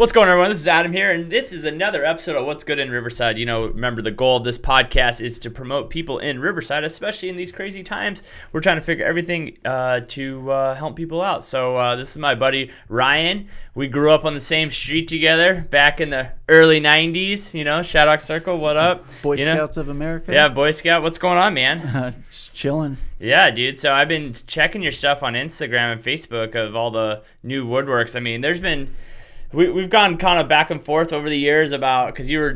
What's going on, everyone? This is Adam here, and this is another episode of What's Good in Riverside. You know, remember the goal of this podcast is to promote people in Riverside, especially in these crazy times. We're trying to figure everything to help people out. So this is my buddy Ryan. We grew up on the same street together back in the early 90s. You know, Shaddock Circle, what up? Boy Scouts of America. Yeah, Boy Scout. What's going on, man? Just chilling. Yeah, dude. So I've been checking your stuff on Instagram and Facebook of all the new woodworks. I mean, there's been... We've gone kind of back and forth over the years about, because you were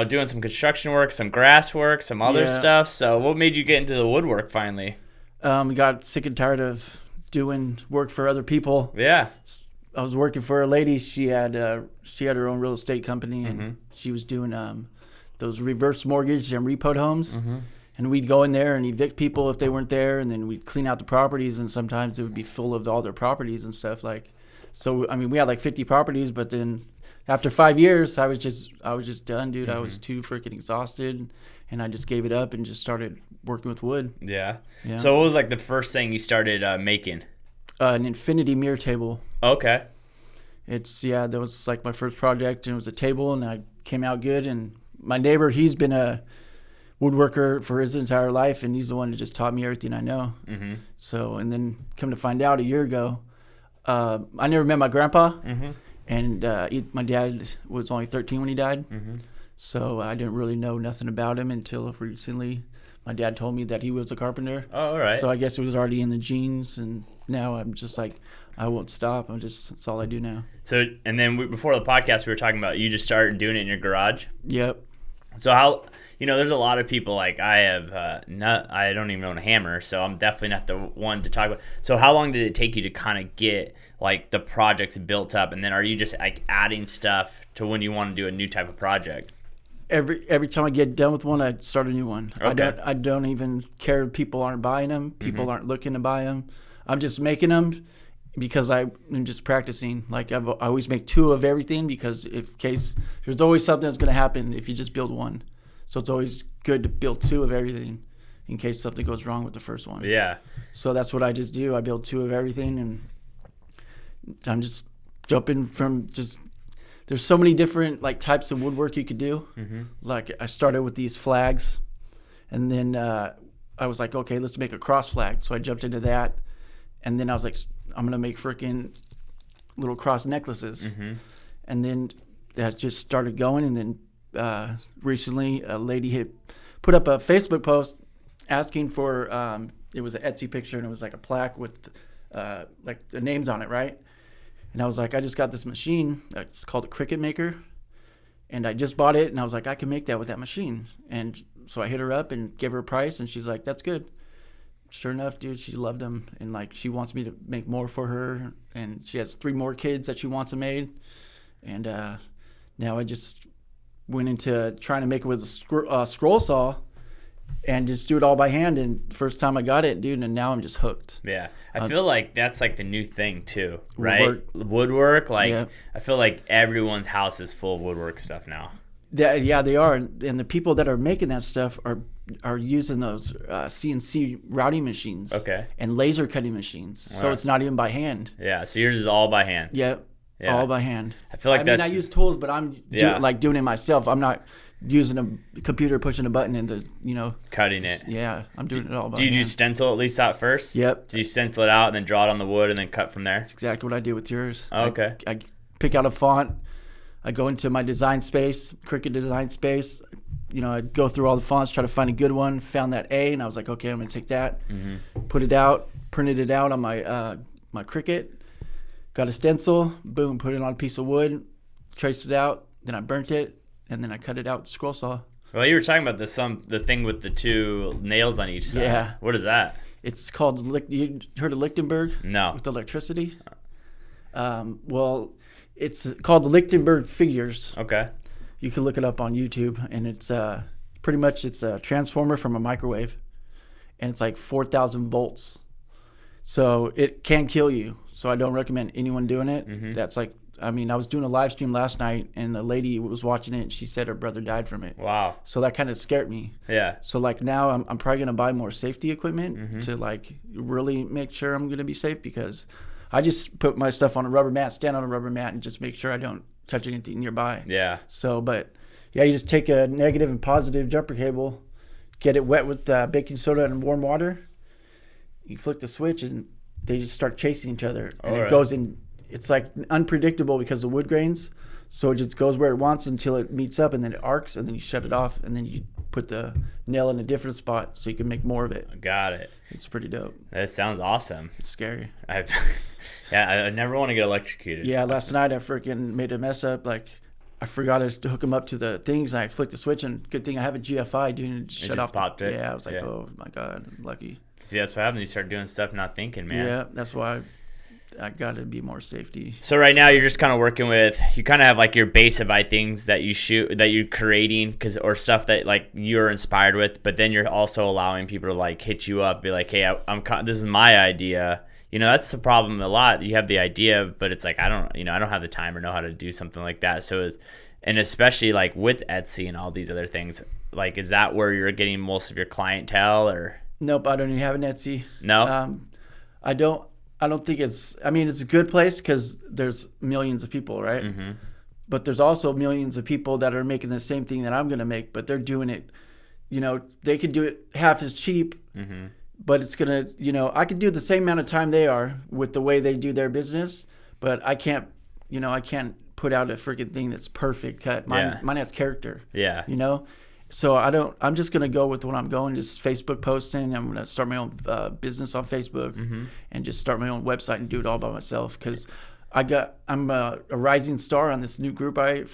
doing some construction work, some grass work, some other stuff. So what made you get into the woodwork finally? Got sick and tired of doing work for other people. Yeah. I was working for a lady. She had her own real estate company, and she was doing those reverse mortgage and repoed homes. And we'd go in there and evict people if they weren't there, and then we'd clean out the properties, and sometimes it would be full of all their properties and stuff like. So, I mean, we had like 50 properties, but then after 5 years, I was just done, dude. I was too freaking exhausted, and I just gave it up and just started working with wood. Yeah. So what was like the first thing you started making? An infinity mirror table. Okay. That was like my first project, and it was a table, and I came out good. And my neighbor, he's been a woodworker for his entire life, and he's the one that just taught me everything I know. So, and then come to find out a year ago, I never met my grandpa, and my dad was only 13 when he died, so I didn't really know nothing about him until recently. My dad told me that he was a carpenter. Oh, all right. So I guess it was already in the genes, and now I'm just like, I won't stop. That's all I do now. So, and then before the podcast, we were talking about you just started doing it in your garage. Yep. So how... You know, there's a lot of people like I have I don't even own a hammer, so I'm definitely not the one to talk about. So how long did it take you to kind of get like the projects built up, and then are you just like adding stuff to when you want to do a new type of project? Every time I get done with one, I start a new one. Okay. I don't even care if people aren't buying them. People aren't looking to buy them. I'm just making them because I'm just practicing. Like I always make two of everything because there's always something that's going to happen if you just build one. So it's always good to build two of everything in case something goes wrong with the first one. Yeah. So that's what I just do. I build two of everything, and I'm just jumping from there's so many different like types of woodwork you could do. Like I started with these flags, and then I was like, okay, let's make a cross flag. So I jumped into that, and then I was like, I'm going to make freaking little cross necklaces. And then that just started going, and then recently a lady had put up a Facebook post asking for it was an Etsy picture, and it was like a plaque with like the names on it, right? And I was like, I just got this machine. It's called a Cricut Maker, and I just bought it, and I was like, I can make that with that machine. And so I hit her up and gave her a price, and she's like, that's good. Sure enough, dude, she loved them, and like she wants me to make more for her, and she has 3 more kids that she wants them made. And now I just went into trying to make it with a scroll saw and just do it all by hand. And first time I got it, dude, and now I'm just hooked. Yeah. I feel like that's like the new thing too, right? Woodwork. Like yeah. I feel like everyone's house is full of woodwork stuff now. Yeah, they are. And the people that are making that stuff are using those CNC routing machines. Okay. And laser cutting machines. Wow. So it's not even by hand. Yeah. So yours is all by hand. Yeah. Yeah. All by hand. I feel like I use tools, but I'm doing it myself. I'm not using a computer, pushing a button into, cutting it. Yeah, I'm doing it all by hand. Do you stencil at least out first? Yep. Do you stencil it out and then draw it on the wood and then cut from there? That's exactly what I do with yours. Oh, okay. I pick out a font. I go into my design space, Cricut design space. I go through all the fonts, try to find a good one. Found that A, and I was like, okay, I'm going to take that, put it out, printed it out on my Cricut. Got a stencil, boom, put it on a piece of wood, traced it out, then I burnt it, and then I cut it out with the scroll saw. Well, you were talking about the thing with the 2 nails on each side. Yeah. What is that? It's called, you heard of Lichtenberg? No. With electricity? Well, it's called the Lichtenberg figures. Okay. You can look it up on YouTube, and it's pretty much it's a transformer from a microwave, and it's like 4,000 volts. So it can kill you. So I don't recommend anyone doing it. That's like, I was doing a live stream last night, and a lady was watching it, and she said her brother died from it. Wow. So that kind of scared me. Yeah. So like now I'm probably going to buy more safety equipment to like really make sure I'm going to be safe, because I just put my stuff on a rubber mat, stand on a rubber mat, and just make sure I don't touch anything nearby. Yeah. So, but yeah, you just take a negative and positive jumper cable, get it wet with baking soda and warm water. You flick the switch and they just start chasing each other. And it goes in. It's like unpredictable because of wood grains. So it just goes where it wants until it meets up, and then it arcs, and then you shut it off, and then you put the nail in a different spot so you can make more of it. Got it. It's pretty dope. That sounds awesome. It's scary. I never want to get electrocuted. Yeah, last night I freaking made a mess up. Like, I forgot to hook them up to the things, and I flicked the switch, and good thing I have a GFI, dude, and shut off. Popped it. Yeah, I was like, oh my God, I'm lucky. See, that's what happens. You start doing stuff not thinking, man. Yeah, that's why I got to be more safety. So right now you're just kind of working with, you kind of have like your base of things that you shoot, that you're creating, or stuff that like you're inspired with, but then you're also allowing people to like hit you up, be like, hey, this is my idea. You know, that's the problem a lot. You have the idea, but it's like, I don't have the time or know how to do something like that. So and especially like with Etsy and all these other things, like, is that where you're getting most of your clientele, or? Nope, I don't even have an Etsy. No? I don't think it's a good place because there's millions of people, right? Mm-hmm. But there's also millions of people that are making the same thing that I'm going to make, but they're doing it, they could do it half as cheap, mm-hmm. but it's going to, I could do the same amount of time they are with the way they do their business, but I can't put out a freaking thing that's perfect cut. Mine has character. Yeah. So I'm just going to go with what I'm going, just Facebook posting. I'm going to start my own business on Facebook, mm-hmm. and just start my own website and do it all by myself. Cause I'm a rising star on this new group I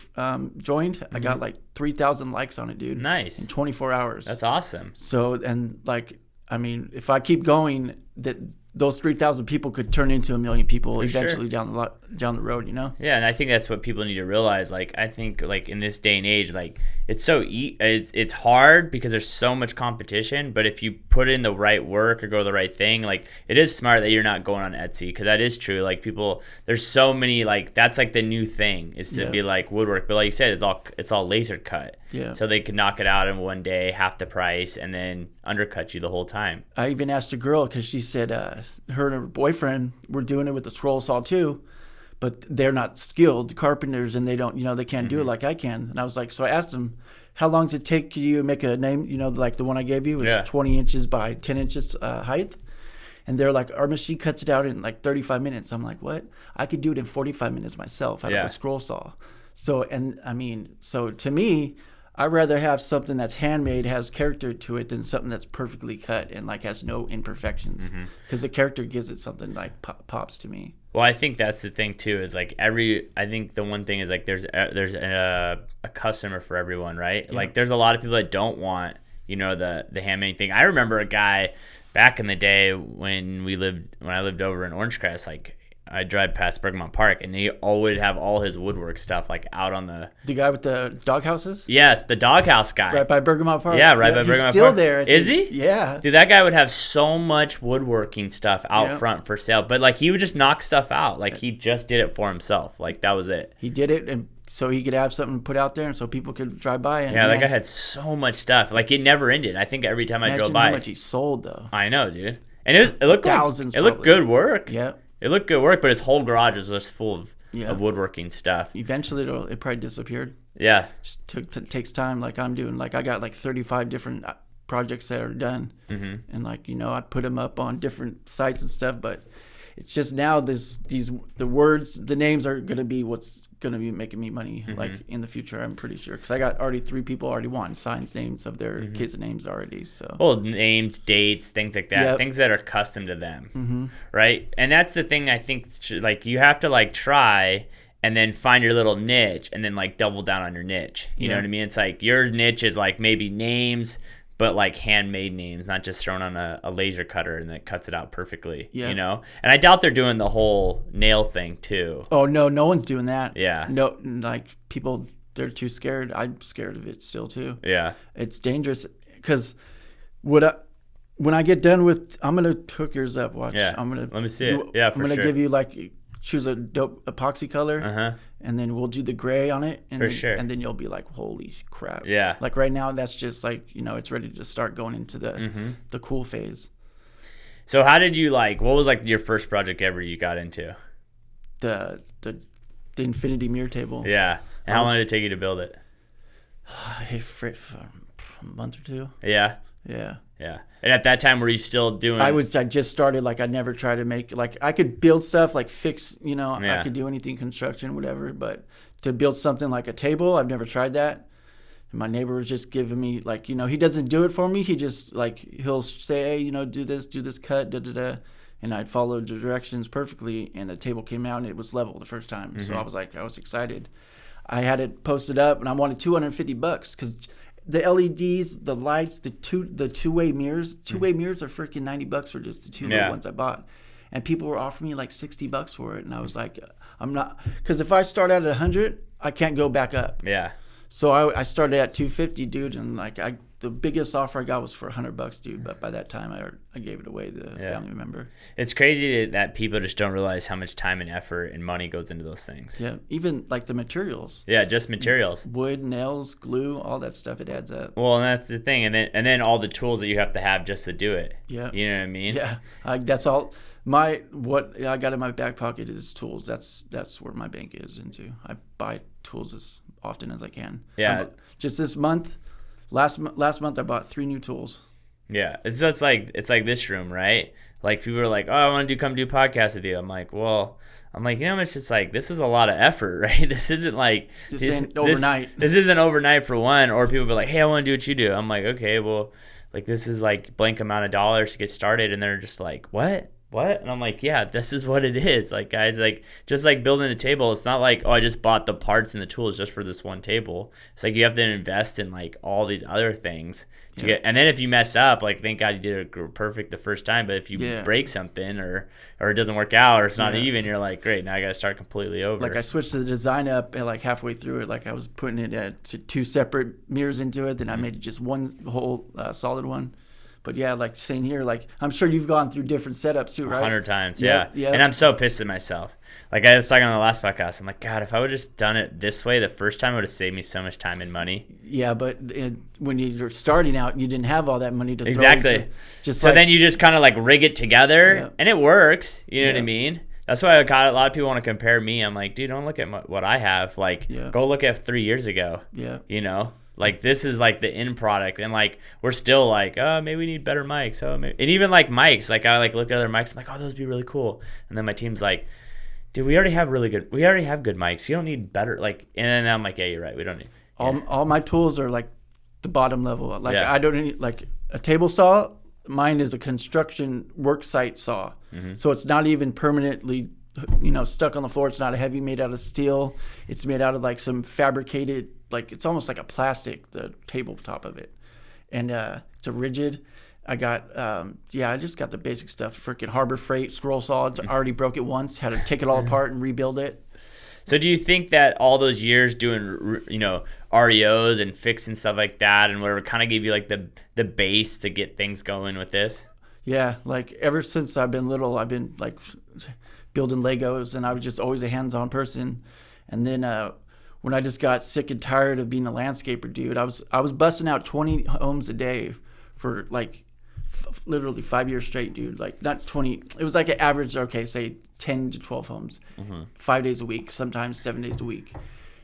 joined. Mm-hmm. I got like 3,000 likes on it, dude. Nice. In 24 hours. That's awesome. So, and like, if I keep going, those 3,000 people could turn into 1 million people eventually down the road, Yeah, and I think that's what people need to realize. Like, I think like in this day and age, like it's it's hard because there's so much competition. But if you put in the right work or go the right thing, like it is smart that you're not going on Etsy, because that is true. Like there's so many, like that's like the new thing is to be like woodwork. But like you said, it's all laser cut. Yeah. So they can knock it out in one day, half the price, and then undercut you the whole time. I even asked a girl because she said her and her boyfriend were doing it with the scroll saw too, but they're not skilled carpenters and they don't, they can't do it like I can. And I was like, so I asked them, how long does it take you to make a name? Like the one I gave you was 20 inches by 10 inches height. And they're like, our machine cuts it out in like 35 minutes. I'm like, what? I could do it in 45 minutes myself out of a scroll saw. So to me, I'd rather have something that's handmade, has character to it, than something that's perfectly cut and like has no imperfections. Because the character gives it something like pops to me. Well, I think that's the thing too. Is like I think the one thing is like there's a customer for everyone, right? Yeah. Like there's a lot of people that don't want the handmade thing. I remember a guy back in the day when I lived over in Orange Crest, like. I drive past Bergamot Park, and he always have all his woodwork stuff like out on the guy with the dog houses. Yes, the doghouse guy, right by Bergamot Park. Yeah, right by Bergamot Park. He's still there. Is he? Yeah, dude, that guy would have so much woodworking stuff out front for sale, but like he would just knock stuff out. Like he just did it for himself. Like that was it. He did it, and so he could have something put out there, and so people could drive by. And that guy had so much stuff. Like it never ended. I think every time I drove by, how much he sold though. I know, dude, and it looked thousands. It looked good work. Yeah. It looked good work, but his whole garage was just full of woodworking stuff. Eventually, it probably disappeared. Yeah. Just takes time, like I'm doing. Like I got like 35 different projects that are done, and like I put them up on different sites and stuff. But it's just now the names are gonna be what's gonna be making me money like in the future. I'm pretty sure because I got already 3 people already wanting signs names of their kids' names already. So names, dates, things like that, things that are custom to them, right? And that's the thing I think. Like you have to like try and then find your little niche and then like double down on your niche. You know what I mean? It's like your niche is like maybe names, but like handmade names, not just thrown on a laser cutter and that cuts it out perfectly, And I doubt they're doing the whole nail thing too. Oh, no one's doing that. Yeah. No, like people, they're too scared. I'm scared of it still too. Yeah. It's dangerous because when I get done with, I'm going to hook yours up. Watch. Yeah. Let me see it. Yeah, for sure. I'm going to give you like, choose a dope epoxy color, and then we'll do the gray on it, and then you'll be like, holy crap. Yeah. Like right now, that's just like it's ready to start going into the cool phase. So how did you what was your first project ever you got into? The infinity mirror table. Yeah. And how long did it take you to build it? For a month or two. Yeah. Yeah. Yeah. And at that time, were you still doing? I just started. I never tried to make I could build stuff fix. I could do anything construction, whatever. But to build something like a table, I've never tried that. And my neighbor was just giving me he doesn't do it for me. He just he'll say, hey, do this cut, da da da, and I'd follow the directions perfectly. And the table came out and it was level the first time. So I was excited. I had it posted up and I wanted $250 because the LEDs, the lights, the two-way mirrors are freaking $90 for just the two ones I bought. And people were offering me $60 for it. And I was like, I'm not, because if I start out at 100, I can't go back up. Yeah. So I started at $250, dude. And the biggest offer I got was for $100, dude. But by that time I gave it away to a family member. It's crazy that people just don't realize how much time and effort and money goes into those things. Yeah. Even the materials. Yeah. Just materials. Wood, nails, glue, all that stuff. It adds up. Well, and that's the thing. And then all the tools that you have to have just to do it. Yeah. You know what I mean? Yeah. That's all. What I got in my back pocket is tools. That's where my bank is into. I buy tools as often as I can. Yeah. Just this month, last month I bought 3 new tools. Yeah. It's like this room, right? People are like, oh, I want to come do podcasts with you. I'm like, well, it's just this was a lot of effort, right? This isn't overnight. This isn't overnight for one. Or people be like, hey, I want to do what you do. I'm like, okay, well, this is blank amount of dollars to get started. And they're just like, what? And I'm like, yeah, this is what it is. Guys, just building a table, it's not oh, I just bought the parts and the tools just for this one table. It's you have to invest in all these other things to get. And then if you mess up, thank God you did it perfect the first time. But if you break something or it doesn't work out or it's not even, you're like, great, now I got to start completely over. I switched the design up halfway through it. I was putting it to 2 separate mirrors into it. Then I made it just one whole solid one. But yeah, saying here, I'm sure you've gone through different setups too, right? 100 times, yeah. Yeah. And I'm so pissed at myself. I was talking on the last podcast. I'm like, God, if I would have just done it this way the first time, it would have saved me so much time and money. Yeah, but when you're starting out, you didn't have all that money to exactly. Throw then you just kind of rig it together, and it works. You know what I mean? That's why a lot of people want to compare me. I'm like, dude, don't look at what I have. Go look at 3 years ago. Yeah. This is the end product, and we're still oh, maybe we need better mics. Oh, maybe. And even mics, I look at other mics. I'm like, oh, those would be really cool. And then my team's like, dude, we already have good mics. You don't need better. And then I'm like, yeah, you're right. We don't need. All my tools are the bottom level. I don't need a table saw. Mine is a construction work site saw, so it's not even permanently stuck on the floor. It's not a heavy, made out of steel. It's made out of some fabricated. It's almost like a plastic, the tabletop of it. And it's a rigid. I got, I just got the basic stuff. Freaking Harbor Freight scroll saw. I already broke it once. Had to take it all apart and rebuild it. So do you think that all those years doing, REOs and fixing stuff like that and whatever kind of gave you the base to get things going with this? Yeah. Ever since I've been little, I've been building Legos, and I was just always a hands-on person. And then, when I just got sick and tired of being a landscaper, dude, I was busting out 20 homes a day for literally 5 years straight, dude. Not 20. It was an average, say 10 to 12 homes, 5 days a week, sometimes 7 days a week.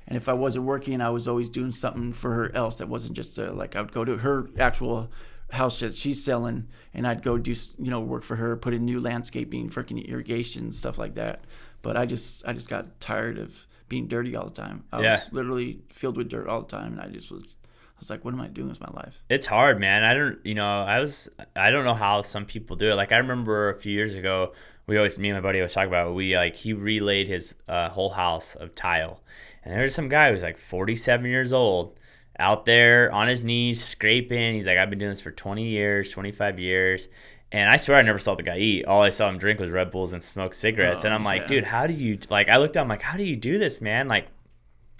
And if I wasn't working, I was always doing something for her else that wasn't just I would go to her actual house that she's selling, and I'd go do work for her, put in new landscaping, freaking irrigation, stuff like that. But I just got tired of being dirty all the time. I was literally filled with dirt all the time, and I was like, what am I doing with my life? It's hard, man. I don't know how some people do it. I remember a few years ago, me and my buddy always talk about it. He relayed his whole house of tile, and there was some guy who was 47 years old out there on his knees scraping. He's like, I've been doing this for 20 years, 25 years. And I swear I never saw the guy eat. All I saw him drink was Red Bulls and smoke cigarettes. And I'm like, dude, how do you, I looked at him how do you do this, man?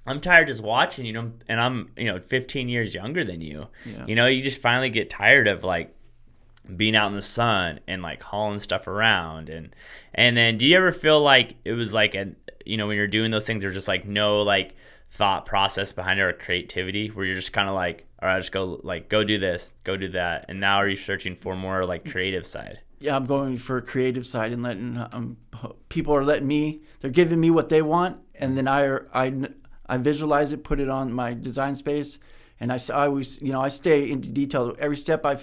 I'm tired just watching, and I'm, 15 years younger than you. Yeah. You just finally get tired of being out in the sun and hauling stuff around. And then do you ever feel it was when you're doing those things, there's just no thought process behind it or creativity, where you're just kind of all right, just go do this, go do that, and now are you searching for more creative side? Yeah, I'm going for a creative side and letting people are letting me. They're giving me what they want, and then I visualize it, put it on my design space, and I always I stay into detail. Every step I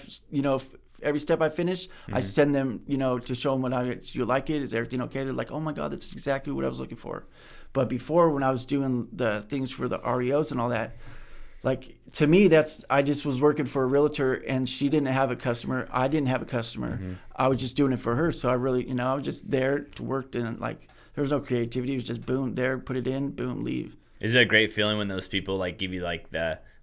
finish, I send them to show them do you like it? Is everything okay? They're like, oh my god, that's exactly what I was looking for. But before, when I was doing the things for the REOs and all that, like, to me, I just was working for a realtor, and she didn't have a customer. I didn't have a customer. I was just doing it for her. So I really, I was just there to work, and like, there was no creativity. It was just boom, there, put it in, boom, leave. Is it a great feeling when those people like give you like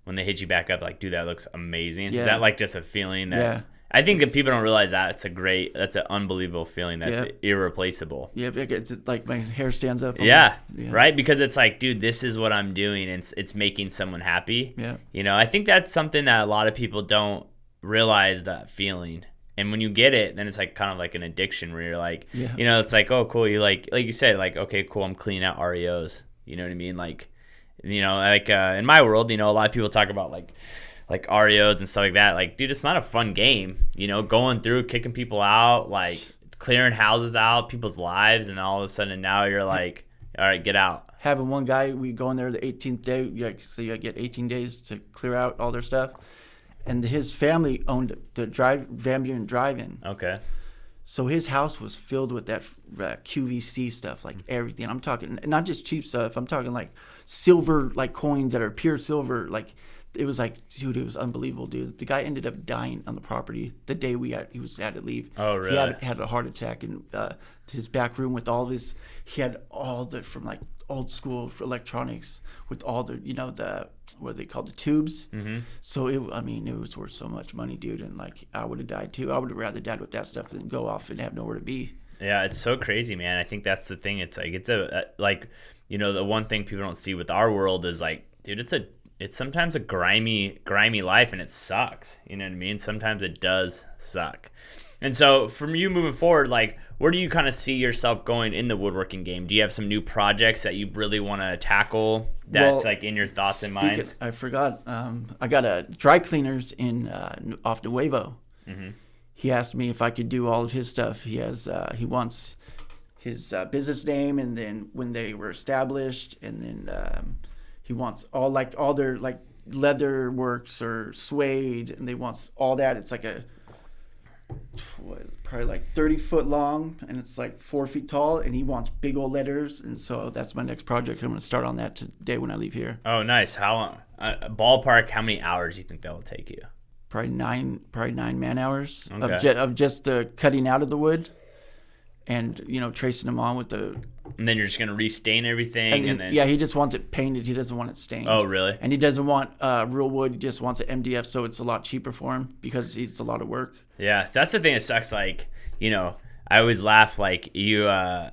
when they hit you back up, like, dude, that looks amazing? Yeah. Is that like just a feeling that? Yeah. I think that people don't realize that's an unbelievable feeling. That's irreplaceable. Yeah, it's like my hair stands up. Yeah, right? Because it's like, dude, this is what I'm doing, and it's making someone happy. Yeah. I think that's something that a lot of people don't realize, that feeling. And when you get it, then it's like kind of like an addiction where you're like, it's like, oh, cool. You like you said, like, okay, cool, I'm cleaning out REOs. You know what I mean? Like, in my world, a lot of people talk about like REOs and stuff like that. Like, dude, it's not a fun game, going through, kicking people out, like clearing houses out, people's lives, and all of a sudden now you're like, all right, get out. Having one guy, we go in there the 18th day, so you get 18 days to clear out all their stuff. And his family owned the Van Buren Drive-In. Okay. So his house was filled with that QVC stuff, like everything. I'm talking not just cheap stuff. I'm talking like silver, like coins that are pure silver, like. It was like, dude, it was unbelievable, dude. The guy ended up dying on the property the day he had to leave. Oh, really? He had a heart attack in his back room with all his. He had all the from like old school electronics with all the the what they call the tubes. So it was worth so much money, dude. And like, I would have died too. I would have rather died with that stuff than go off and have nowhere to be. Yeah, it's so crazy, man. I think that's the thing. It's like the one thing people don't see with our world is like, dude, it's sometimes a grimy life, and it sucks. You know what I mean? Sometimes it does suck. And so from you moving forward, like, where do you kind of see yourself going in the woodworking game? Do you have some new projects that you really want to tackle that's like in your thoughts and minds? I forgot. I got a dry cleaners off Nuevo. He asked me if I could do all of his stuff. He wants his business name, and then when they were established, and then he wants all their like leather works or suede, and they wants all that. It's like probably like 30 foot long, and it's like 4 feet tall, and he wants big old letters. And so that's my next project. I'm going to start on that today when I leave here. Oh, nice. How long? Ballpark, how many hours do you think that will take you? Probably nine man hours. Okay. of just the cutting out of the wood, and tracing them on with the. And then you're just gonna restain everything, and then he just wants it painted. He doesn't want it stained. Oh, really? And he doesn't want real wood. He just wants it MDF, so it's a lot cheaper for him because it's a lot of work. Yeah, that's the thing that sucks. Like, I always laugh, like, you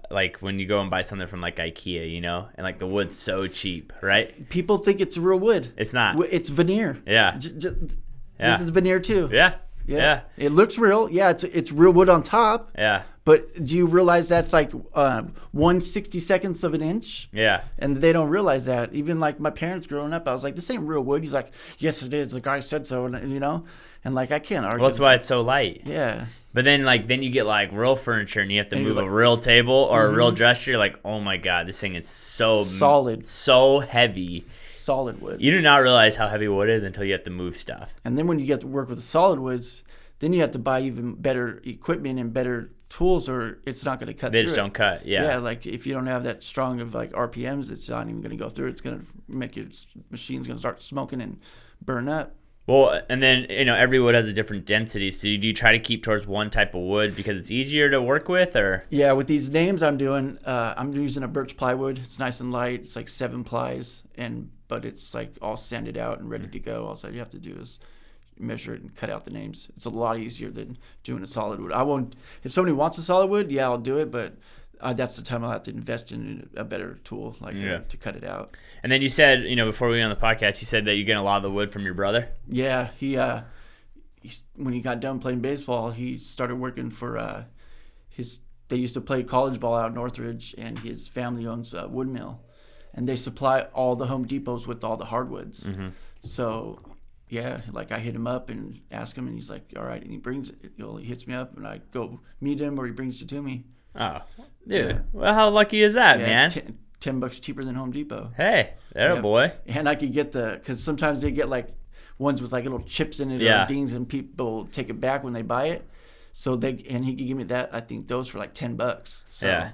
like when you go and buy something from like IKEA, and like the wood's so cheap, right? People think it's real wood. It's not. It's veneer. Yeah. This is veneer too. Yeah. It looks real. Yeah, it's real wood on top. Yeah. But do you realize that's like 1/62 of an inch? Yeah. And they don't realize that. Even like my parents growing up, I was like, this ain't real wood. He's like, yes, it is. The guy said so. And like, I can't argue. Well, that's why it's so light. Yeah. But then you get like real furniture, and you have to move a real table or a real dresser. You're like, oh my God, this thing is so solid, so heavy. Solid wood. You do not realize how heavy wood is until you have to move stuff. And then when you get to work with the solid woods, then you have to buy even better equipment and better tools, or it's not going to cut through. They just don't cut, yeah. Like if you don't have that strong of like RPMs, it's not even going to go through. It's going to make your machine's going to start smoking and burn up. Well, and then, every wood has a different density. So do you try to keep towards one type of wood because it's easier to work with, or? Yeah, with these names I'm doing, I'm using a birch plywood. It's nice and light. It's like 7 plies, but it's like all sanded out and ready to go. All you have to do is measure it and cut out the names. It's a lot easier than doing a solid wood. I won't. If somebody wants a solid wood, yeah, I'll do it, but that's the time I'll have to invest in a better tool to cut it out. And then you said, before we went on the podcast, you said that you're getting a lot of the wood from your brother. Yeah, he when he got done playing baseball, he started working for they used to play college ball out in Northridge, and his family owns a wood mill, and they supply all the Home Depots with all the hardwoods. So Yeah, like I hit him up and ask him, and he's like, all right, and he brings it. He hits me up, and I go meet him, or he brings it to me. Oh, dude. Well, how lucky is that, man? $10 cheaper than Home Depot. Hey, there, boy. And I could get because sometimes they get like ones with like little chips in it or dings, and people take it back when they buy it. So and he could give me that. I think those for like $10. So. Yeah.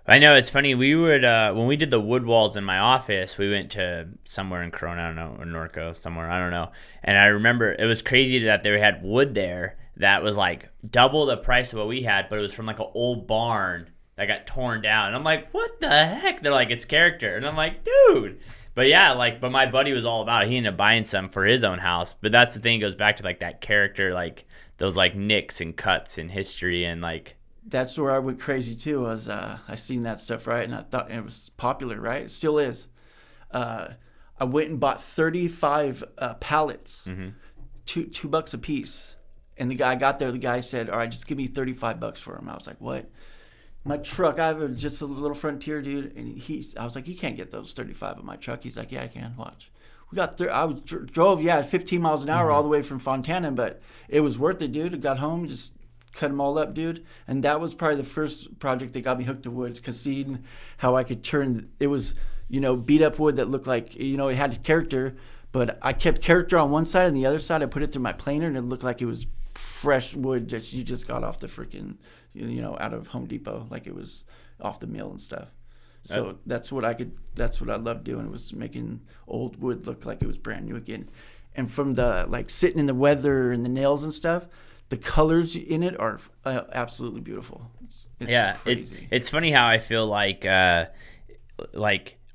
I know, it's funny. We would when we did the wood walls in my office, we went to somewhere in Corona, I don't know, or Norco, somewhere, I don't know. And I remember it was crazy that they had wood there that was like double the price of what we had, but it was from like an old barn that got torn down. And I'm like, what the heck? They're like, it's character. And I'm like, dude. But yeah, but my buddy was all about it. He ended up buying some for his own house. But that's the thing, it goes back to like that character, like those like nicks and cuts in history and like. That's where I went crazy too. Was I seen that stuff, right? And I thought it was popular, right? It still is. I went and bought 35 pallets, $2 a piece. And the guy got there. The guy said, "All right, just give me $35 for them." I was like, "What?" My truck, I have just a little Frontier, dude. And I was like, "You can't get those 35 in my truck." He's like, "Yeah, I can. Watch." We got drove 15 miles an hour all the way from Fontana, but it was worth it, dude. I got home, just cut them all up, dude. And that was probably the first project that got me hooked to wood, because seeing how I could turn, it was, beat up wood that looked like, it had character, but I kept character on one side, and the other side I put it through my planer, and it looked like it was fresh wood that you just got off the freaking, out of Home Depot, like it was off the mill and stuff. So that's what I loved doing, was making old wood look like it was brand new again. And from the, like, sitting in the weather and the nails and stuff, the colors in it are absolutely beautiful. It's crazy. It's funny how I feel like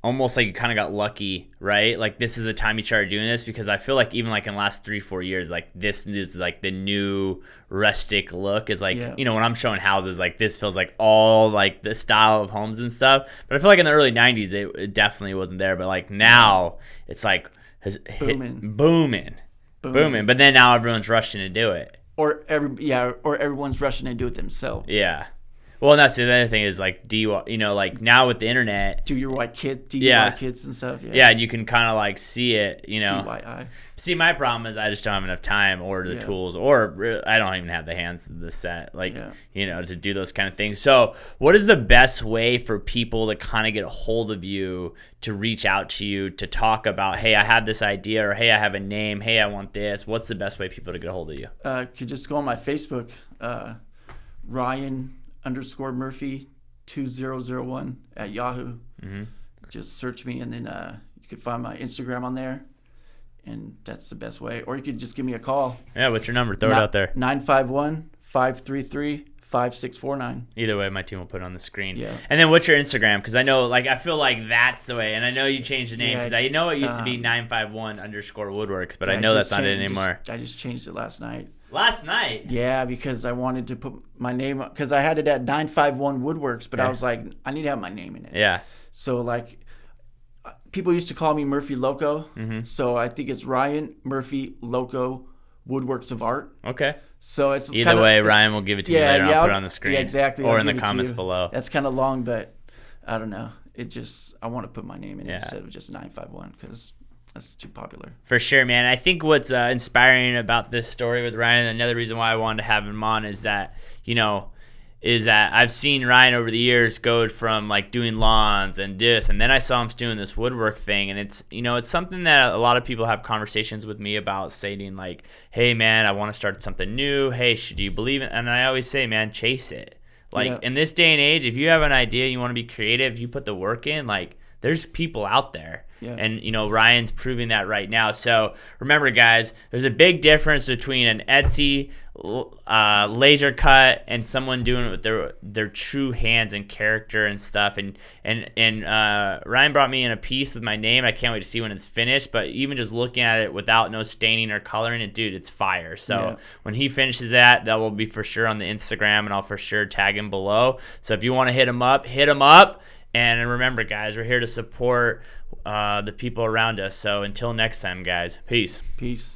almost like you kind of got lucky, right? Like this is the time you started doing this, because I feel like even like in the last 3-4 years, like this is like the new rustic look is like, when I'm showing houses, like this feels like all like the style of homes and stuff. But I feel like in the early 90s, it definitely wasn't there. But like now it's like booming. But then now everyone's rushing to do it. Or everyone's rushing to do it themselves. Yeah. Well, and that's the other thing is like like now with the internet, DIY kits and stuff. Yeah, you can kind of like see it, DIY. See, my problem is I just don't have enough time or the tools, or I don't even have the hands of the set, to do those kind of things. So what is the best way for people to kind of get a hold of you, to reach out to you, to talk about, hey, I have this idea, or hey, I have a name, hey, I want this? What's the best way people to get a hold of you? You could just go on my Facebook, Ryan_Murphy 2001 at Yahoo. Mm-hmm. Just search me, and then you could find my Instagram on there, and that's the best way. Or you could just give me a call. Yeah, what's your number? Throw it out there. 951-533-5649. Either way, my team will put it on the screen. Yeah. And then what's your Instagram? Because I know, I feel like that's the way. And I know you changed the name, because I know it used to be 951_woodworks, but I know that's not it anymore. I just changed it last night. Last night? Yeah, because I wanted to put my name, because I had it at 951 Woodworks, but I was like, I need to have my name in it. Yeah. So people used to call me Murphy Loco. Mm-hmm. So I think it's Ryan Murphy Loco Woodworks of Art. Okay. So it's either way, Ryan will give it to you later. I'll put it on the screen. Yeah, exactly. Or in the comments below. That's kind of long, but I don't know. I want to put my name in it instead of just 951, because that's too popular. For sure, man. I think what's inspiring about this story with Ryan, and another reason why I wanted to have him on, is that, I've seen Ryan over the years go from like doing lawns and this, and then I saw him doing this woodwork thing, and it's something that a lot of people have conversations with me about, saying like, hey man, I want to start something new. Hey, should you believe it? And I always say, man, chase it. In this day and age, if you have an idea, you want to be creative, you put the work in, there's people out there. Yeah. And, Ryan's proving that right now. So remember, guys, there's a big difference between an Etsy laser cut and someone doing it with their true hands and character and stuff. And Ryan brought me in a piece with my name. I can't wait to see when it's finished. But even just looking at it without no staining or coloring it, dude, it's fire. So when he finishes that will be for sure on the Instagram, and I'll for sure tag him below. So if you want to hit him up, hit him up. And remember, guys, we're here to support the people around us. So until next time, guys, peace. Peace.